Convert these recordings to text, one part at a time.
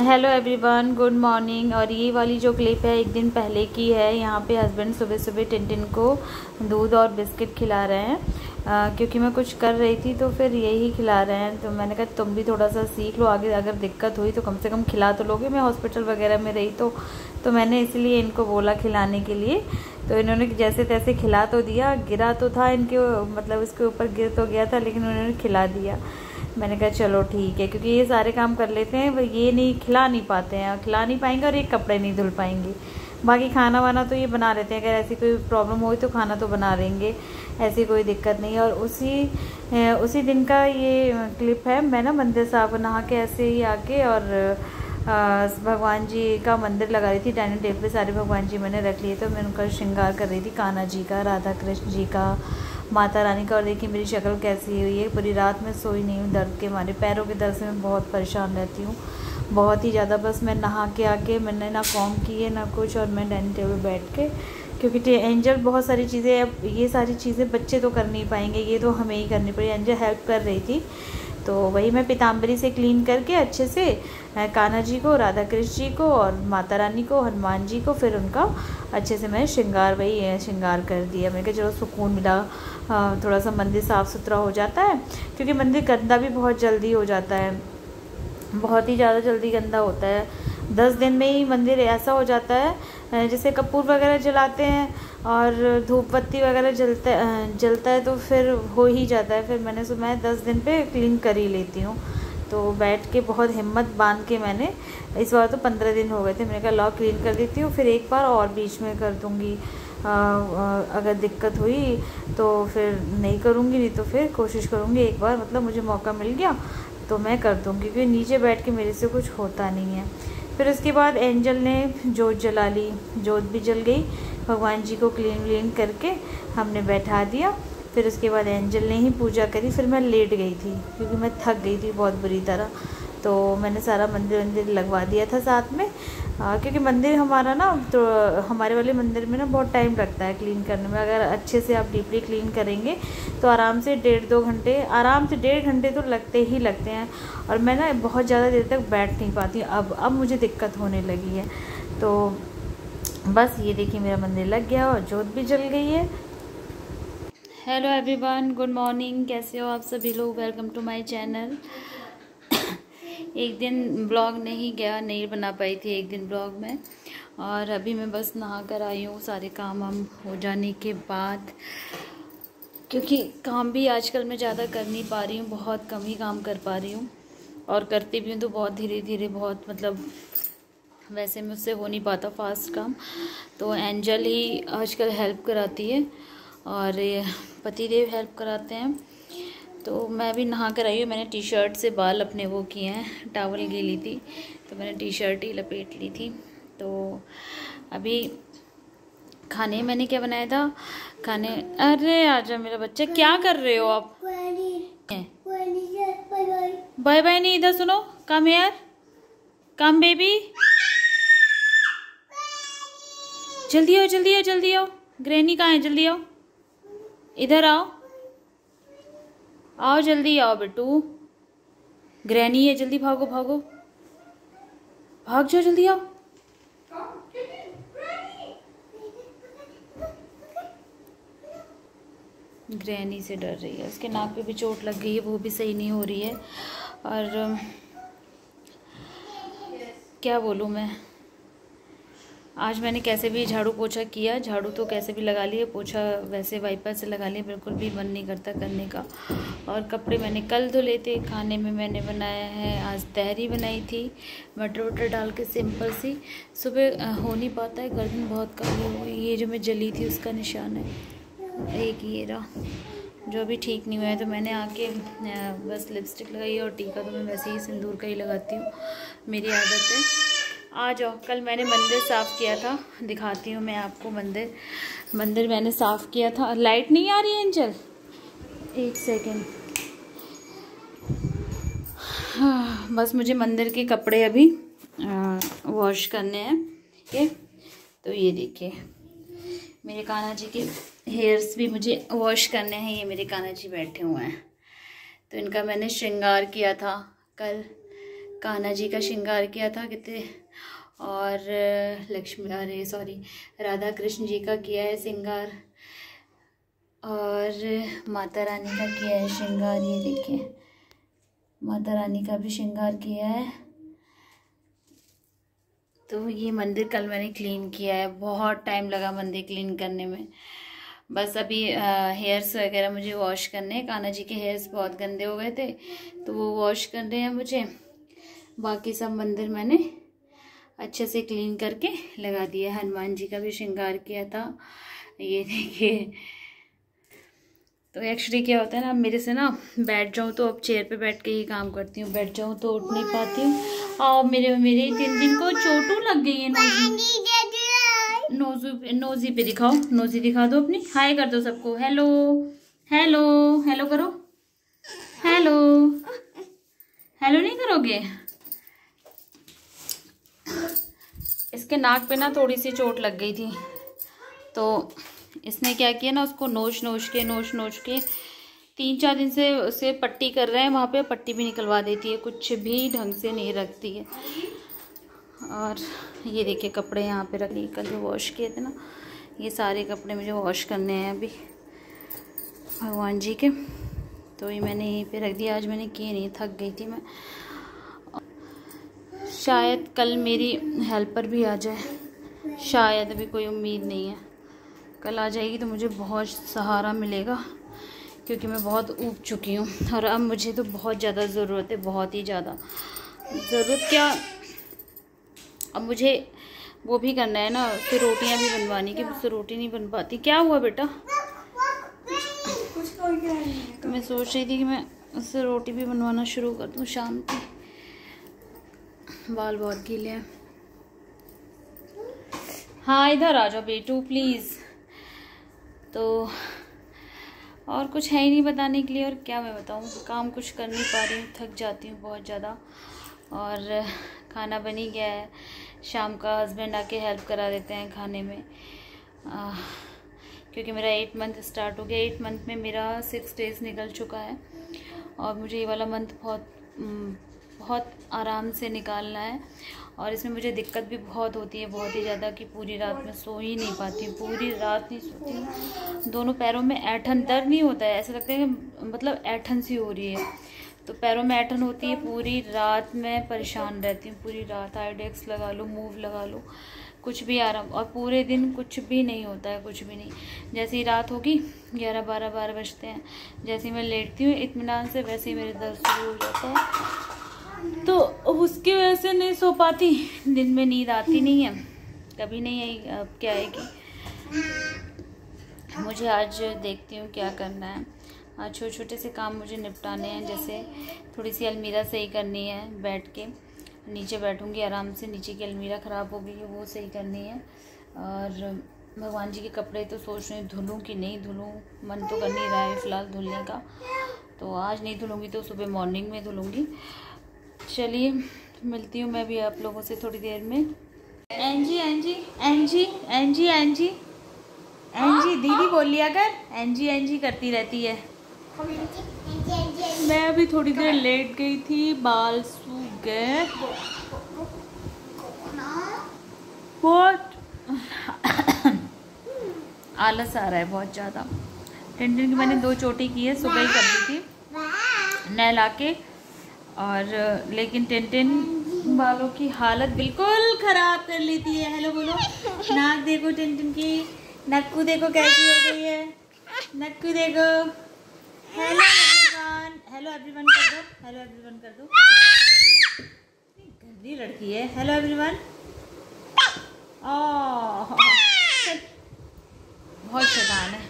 Hello everyone, good morning. और ये वाली जो क्लिप है एक दिन पहले की है। यहाँ पे हस्बैंड सुबह सुबह टिन को दूध और बिस्किट खिला रहे हैं क्योंकि मैं कुछ कर रही थी तो फिर यही खिला रहे हैं। तो मैंने कहा तुम भी थोड़ा सा सीख लो, आगे अगर दिक्कत हुई तो कम से कम खिला तो लोगे। मैं हॉस्पिटल वगैरह में रही तो मैंने इसलिए इनको बोला खिलाने के लिए। तो इन्होंने जैसे तैसे खिला तो दिया, गिरा तो था इनके मतलब इसके ऊपर गिर तो गया था, लेकिन उन्होंने खिला दिया। मैंने कहा चलो ठीक है, क्योंकि ये सारे काम कर लेते हैं, वो ये नहीं खिला नहीं पाते हैं, खिला नहीं पाएंगे और ये कपड़े नहीं धुल पाएंगे। बाकी खाना वाना तो ये बना लेते हैं, अगर ऐसी कोई प्रॉब्लम हुई तो खाना तो बना लेंगे, ऐसी कोई दिक्कत नहीं। और उसी दिन का ये क्लिप है। मैं ना मंदिर साहब नहा के ऐसे ही आके और भगवान जी का मंदिर लगा रही थी। डाइनिंग टेबल पे सारे भगवान जी मैंने रख लिए, तो मैं उनका श्रृंगार कर रही थी, कान्हा जी का, राधा कृष्ण जी का, माता रानी का। और देखिए मेरी शक्ल कैसी हुई है, पूरी रात में सोई नहीं हूँ दर्द के मारे। पैरों के दर्द से मैं बहुत परेशान रहती हूँ, बहुत ही ज़्यादा। बस मैं नहा के आके मैंने ना कॉम की है ना कुछ, और मैं डाइनिंग टेबल बैठ के, क्योंकि एंजल बहुत सारी चीज़ें, अब ये सारी चीज़ें बच्चे तो कर नहीं पाएंगे, ये तो हमें ही करनी पड़ी। एंजल हेल्प कर रही थी, तो वही मैं पीताम्बरी से क्लीन करके अच्छे से कान्हा जी को, राधा कृष्ण जी को और माता रानी को, हनुमान जी को, फिर उनका अच्छे से मैंने श्रृंगार कर दिया। मैंने कहा चलो सुकून मिला, थोड़ा सा मंदिर साफ़ सुथरा हो जाता है, क्योंकि मंदिर गंदा भी बहुत जल्दी हो जाता है, बहुत ही ज़्यादा जल्दी गंदा होता है। 10 दिन में ही मंदिर ऐसा हो जाता है, जैसे कपूर वगैरह जलाते हैं और धूप बत्ती वगैरह जलता है तो फिर हो ही जाता है। फिर मैं 10 दिन पे क्लीन कर ही लेती हूँ। तो बैठ के बहुत हिम्मत बांध के मैंने, इस बार तो 15 दिन हो गए थे, मैंने कहा लॉ क्लीन कर देती हूँ, फिर एक बार और बीच में कर दूँगी। अगर दिक्कत हुई तो फिर नहीं करूँगी, नहीं तो फिर कोशिश करूँगी एक बार, मतलब मुझे मौका मिल गया तो मैं कर दूँगी, क्योंकि नीचे बैठ के मेरे से कुछ होता नहीं है। फिर उसके बाद एंजल ने जोत जला ली, जोत भी जल गई। भगवान जी को क्लीन करके हमने बैठा दिया। फिर उसके बाद एंजल ने ही पूजा करी। फिर मैं लेट गई थी क्योंकि मैं थक गई थी बहुत बुरी तरह। तो मैंने सारा मंदिर लगवा दिया था साथ में, क्योंकि मंदिर हमारा ना, तो हमारे वाले मंदिर में ना बहुत टाइम लगता है क्लीन करने में। अगर अच्छे से आप डीपली क्लीन करेंगे तो आराम से 1.5-2 घंटे, आराम से 1.5 घंटे तो लगते ही लगते हैं। और मैं ना बहुत ज़्यादा देर तक बैठ नहीं पाती, अब मुझे दिक्कत होने लगी है। तो बस ये देखिए मेरा मंदिर लग गया और जोत भी जल गई है। Hello everyone, good morning. कैसे हो आप सभी लोग? Welcome to my channel. एक दिन ब्लॉग नहीं बना पाई थी एक दिन ब्लॉग में, और अभी मैं बस नहा कर आई हूँ सारे काम हो जाने के बाद, क्योंकि काम भी आजकल मैं ज़्यादा कर नहीं पा रही हूँ, बहुत कम ही काम कर पा रही हूँ, और करती भी हूँ तो बहुत धीरे धीरे, बहुत मतलब वैसे मुझसे हो नहीं पाता फास्ट काम। तो एंजल ही आजकल हेल्प कराती है और पतिदेव हेल्प कराते हैं। तो मैं भी नहा कर आई हूँ। मैंने टी शर्ट से बाल अपने वो किए हैं, टॉवल गीली थी तो मैंने टी शर्ट ही लपेट ली थी। तो अभी खाने मैंने क्या बनाया था, खाने, अरे आजा मेरा बच्चा, क्या कर रहे हो आप? बाय बाय नहीं, इधर सुनो, कम यार, कम बेबी, जल्दी आओ जल्दी आओ जल्दी आओ। ग्रैनी कहाँ है? जल्दी आओ, इधर आओ, आओ जल्दी आओ बेटू, ग्रैनी है, जल्दी भागो भागो, भाग जाओ जल्दी आओ। ग्रैनी से डर रही है, उसके नाक पे भी चोट लग गई है, वो भी सही नहीं हो रही है। और क्या बोलूँ मैं, आज मैंने कैसे भी झाड़ू पोछा किया, झाड़ू तो कैसे भी लगा लिए, पोछा वैसे वाइपर से लगा लिया, बिल्कुल भी मन नहीं करता करने का। और कपड़े मैंने कल धुले थे। खाने में मैंने बनाया है, आज तहरी बनाई थी मटर वटर डाल के, सिंपल सी। सुबह हो नहीं पाता है, गर्दन बहुत काली हो गई। ये जो मैं जली थी उसका निशान है, एक ये रहा, जो अभी ठीक नहीं हुआ है। तो मैंने आके बस लिपस्टिक लगाई, और टीका तो मैं वैसे ही सिंदूर का ही लगाती हूँ, मेरी आदत है। आ जाओ, कल मैंने मंदिर साफ़ किया था, दिखाती हूँ मैं आपको। मंदिर मैंने साफ़ किया था। लाइट नहीं आ रही है एंजल, एक सेकेंड। हाँ, बस मुझे मंदिर के कपड़े अभी वॉश करने हैं। ये तो ये देखिए मेरे कान्हा जी के हेयर्स भी मुझे वॉश करने हैं। ये मेरे कान्हा जी बैठे हुए हैं, तो इनका मैंने श्रृंगार किया था कल, कान्हा जी का श्रृंगार किया था कितने, और राधा कृष्ण जी का किया है श्रृंगार, और माता रानी का किया है श्रृंगार। ये देखिए माता रानी का भी श्रृंगार किया है। तो ये मंदिर कल मैंने क्लीन किया है, बहुत टाइम लगा मंदिर क्लीन करने में। बस अभी हेयर्स वगैरह मुझे वॉश करने हैं। कान्हा जी के हेयर्स बहुत गंदे हो गए थे तो वो वॉश करने हैं मुझे। बाकी सब मंदिर मैंने अच्छे से क्लीन करके लगा दिया। हनुमान जी का भी श्रृंगार किया था, ये देखिए। तो एक्चुअली क्या होता है ना, मेरे से ना बैठ जाऊँ तो अब चेयर पे बैठ के ही काम करती हूँ, बैठ जाऊँ तो उठ नहीं पाती हूँ। और मेरे 3 दिन को चोटू लग गई है नोजी पे दिखाओ, नोजी दिखा दो अपनी, हाय कर दो सबको, हेलो हेलो हेलो करो, हेलो हेलो नहीं करोगे। इसके नाक पे ना थोड़ी सी चोट लग गई थी, तो इसने क्या किया ना, उसको नोच नोच के 3-4 दिन से उसे पट्टी कर रहे हैं। वहाँ पे पट्टी भी निकलवा देती है, कुछ भी ढंग से नहीं रखती है। और ये देखिए कपड़े यहाँ पे रख लिए, कल जो वॉश किए थे ना, ये सारे कपड़े मुझे वॉश करने हैं अभी भगवान जी के। तो ये मैंने यहीं पे रख दिया, आज मैंने किए नहीं, थक गई थी मैं। शायद कल मेरी हेल्पर भी आ जाए, शायद, अभी कोई उम्मीद नहीं है। कल आ जाएगी तो मुझे बहुत सहारा मिलेगा, क्योंकि मैं बहुत ऊब चुकी हूँ और अब मुझे तो बहुत ज़्यादा ज़रूरत है, बहुत ही ज़्यादा ज़रूरत। क्या अब मुझे वो भी करना है ना, फिर रोटियाँ भी बनवानी, कि मुझसे रोटी नहीं बन पाती। क्या हुआ बेटा? तो मैं सोच रही थी कि मैं उससे रोटी भी बनवाना शुरू कर दूँ शाम की। बाल बहुत गीले हैं। हाँ इधर आ जाओ बेटू प्लीज़। तो और कुछ है ही नहीं बताने के लिए, और क्या मैं बताऊँ, काम कुछ कर नहीं पा रही हूँ, थक जाती हूँ बहुत ज़्यादा। और खाना बन ही गया है, शाम का हस्बैंड आके हेल्प करा देते हैं खाने में, क्योंकि मेरा 8 मंथ स्टार्ट हो गया। 8 मंथ में मेरा 6 डेज़ निकल चुका है, और मुझे ये वाला मंथ बहुत आराम से निकालना है। और इसमें मुझे दिक्कत भी बहुत होती है, बहुत ही ज़्यादा, कि पूरी रात में सो ही नहीं पाती हूँ, पूरी रात नहीं सोती हूँ। दोनों पैरों में ऐठन, दर्द नहीं होता है, ऐसा लगता है कि मतलब ऐठन सी हो रही है। तो पैरों में ऐठन होती है, पूरी रात में परेशान रहती हूँ, पूरी रात आयोडेक्स लगा लो, मूव लगा लो, कुछ भी आराम। और पूरे दिन कुछ भी नहीं होता है, कुछ भी नहीं। जैसे ही रात होगी 11-12 बजते हैं, जैसे ही मैं लेटती हूँ इत्मीनान से, वैसे ही मेरे दर्द शुरू हो जाता है। तो उसकी वजह से नहीं सो पाती, दिन में नींद आती नहीं है, कभी नहीं आई, अब क्या आएगी। मुझे आज देखती हूँ क्या करना है। आज छोटे छोटे से काम मुझे निपटाने हैं, जैसे थोड़ी सी अलमीरा सही करनी है, बैठ के नीचे बैठूंगी आराम से, नीचे की अलमीरा ख़राब हो गई है, वो सही करनी है। और भगवान जी के कपड़े तो सोच रही हूँ धुलूँ कि नहीं धुलूँ, मन तो कर नहीं रहा है फ़िलहाल धुलने का। तो आज नहीं धुलूँगी तो सुबह मॉर्निंग में धुलूँगी। चलिए मिलती हूँ मैं भी आप लोगों से थोड़ी देर में। एंजी एंजी एंजी एंजी एंजी एंजी दीदी बोल लिया कर, एंजी एंजी करती रहती है। मैं अभी थोड़ी देर लेट गई थी, बाल सूख गए बहुत, आलस आ रहा है बहुत ज़्यादा। टिंटिन की मैंने 2 चोटी की है, सुबह ही कर दी थी नहला के। और लेकिन टिंटिन बालों की हालत बिल्कुल ख़राब कर लेती है। हेलो बोलो, नाक देखो टिंटिन की, नक्कू देखो कैसी हो गई है, नक्कू देखो। हेलो एवरीवन, हेलो एवरीवन कर दो, हेलो एवरीवन कर दो, गंदी लड़की है। हेलो एवरीवन, ओह बहुत शैतान है।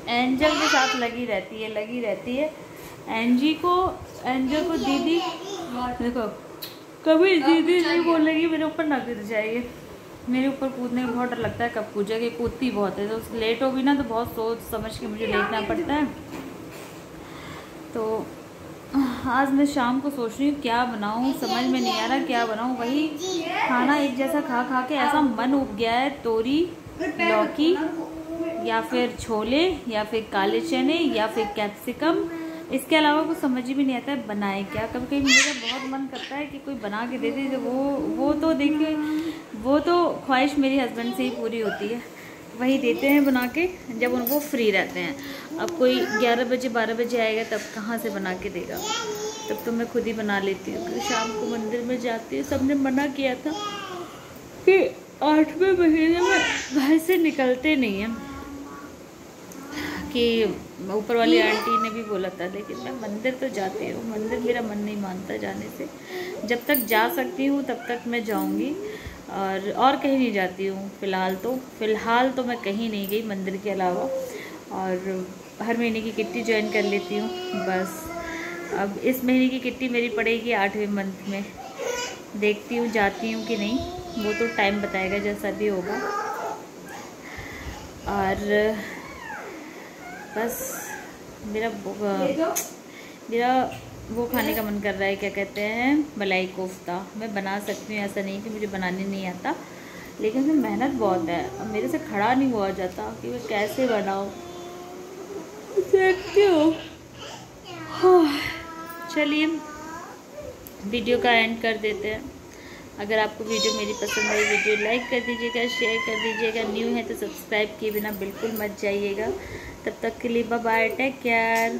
एंजल के साथ लगी रहती है। एंजल को दीदी देखो, कभी दीदी नहीं बोलेगी मेरे ऊपर ना गिर जाएगी। मेरे ऊपर कूदने में बहुत डर लगता है, कब कूदेगी, कूदती बहुत है। तो लेट होगी ना तो बहुत सोच समझ के मुझे लेटना पड़ता है। तो आज मैं शाम को सोच रही हूँ क्या बनाऊँ, समझ में नहीं आ रहा क्या बनाऊँ। वही खाना एक जैसा खा खा के ऐसा मन उब गया है। तोरी, लौकी या फिर छोले या फिर काले चने या फिर कैप्सिकम, इसके अलावा कुछ समझ ही भी नहीं आता है बनाए क्या। कभी कभी मेरा बहुत मन करता है कि कोई बना के दे दे। जो वो तो देखिए, वो तो ख्वाहिश मेरी हस्बैंड से ही पूरी होती है, वही देते हैं बना के जब उनको फ्री रहते हैं। अब कोई 11 बजे 12 बजे आएगा तब कहाँ से बना के देगा, तब तो मैं खुद ही बना लेती हूँ। क्योंकि शाम को मंदिर में जाती हूँ, सबने मना किया था कि 8वें महीने में घर से निकलते नहीं हैं, कि ऊपर वाली आंटी ने भी बोला था। लेकिन मैं मंदिर तो जाती हूँ, मंदिर मेरा मन नहीं मानता जाने से। जब तक जा सकती हूँ तब तक मैं जाऊँगी, और कहीं नहीं जाती हूँ फ़िलहाल तो मैं कहीं नहीं गई मंदिर के अलावा। और हर महीने की किट्टी ज्वाइन कर लेती हूँ बस। अब इस महीने की किट्टी मेरी पड़ेगी 8वें मंथ में, देखती हूँ जाती हूँ कि नहीं, वो तो टाइम बताएगा जैसा भी होगा। और बस मेरा वो खाने का मन कर रहा है, क्या कहते हैं, मलाई कोफ्ता। मैं बना सकती हूँ, ऐसा नहीं कि मुझे बनाने नहीं आता, लेकिन उसमें मेहनत बहुत है और मेरे से खड़ा नहीं हुआ जाता कि मैं कैसे बनाऊँ। देखती हूँ। चलिए वीडियो का एंड कर देते हैं। अगर आपको वीडियो मेरी पसंद आई, वीडियो लाइक कर दीजिएगा, शेयर कर दीजिएगा। न्यू है तो सब्सक्राइब किए बिना बिल्कुल मत जाइएगा। तब तक के लिए बाय बाय, टेक केयर।